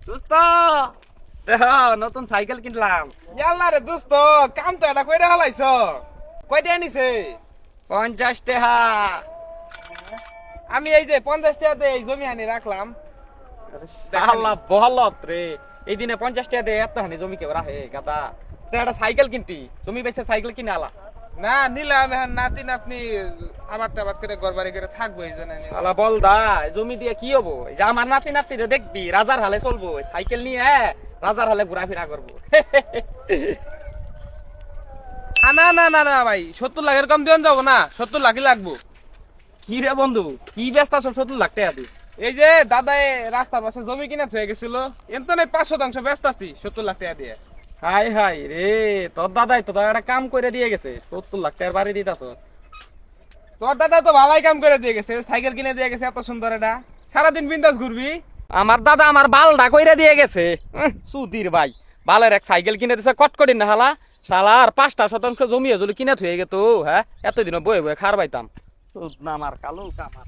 দোস্ত নতুন সাইকেল কিনলাম। ইয়াল্লা রে দোস্ত, কাম তো এটা কইরা হালাইছ। কয়টা আনিছে? 50 টাকা। আমি এই যে 50 টাকা দিয়ে এই জমি আনি রাখলাম। শালা বলত রে, এই দিনে 50 টাকা দিয়ে এত হানি জমি কেউ রাখে গাদা। তো একটা সাইকেল কিনতি, তুমি বেশি সাইকেল কিনে আলা। না নিলাম, এখন নাতি নাতনি আবাদ টাবাদ করে ঘরবাড়ি করে থাকবো এই জন্য নিলাম। শালা বলদা, জমি দিয়ে কি হবো? এই যে আমার নাতি নাতিরে দেখবি রাজার হালে চলবো, সাইকেল নিয়ে রাজার হালে ঘোরাফেরা করবো। না না না না ভাই, 70 লাখের কম দিন যাবো না, 70 লাখই লাগবো। কি রে বন্ধু, কি ব্যস্ত আছো? 70 লাখ টাকা দি। এই যে দাদাই রাস্তার পাশে জমি কিনা হয়ে গেছিল, এত নাই 5% ব্যস্ত আছি 70 লাখ টাকা দিয়ে। হাই হাই রে, তোর দাদাই তো একটা কাম করে দিয়ে গেছে, 70 লাখ টাকার বাড়ি দিতাছ। তোর দাদা তো ভালাই কাম করে দিয়ে গেছে, সাইকেল কিনে দিয়ে গেছে এত সুন্দর এটা, সারাদিন বিন্দাস ঘুরবি। আমার দাদা আমার বালডা কইরা দিয়ে গেছে। সুধীর ভাই বালের এক সাইকেল কিনে দিছে, কটকটি না হালা। শালার 5% জমি হয়েছিল কিনে থয়ে গেত। হ্যাঁ, এতদিন বয়ে বয়ে খার পাইতাম। আমার কালো কামার।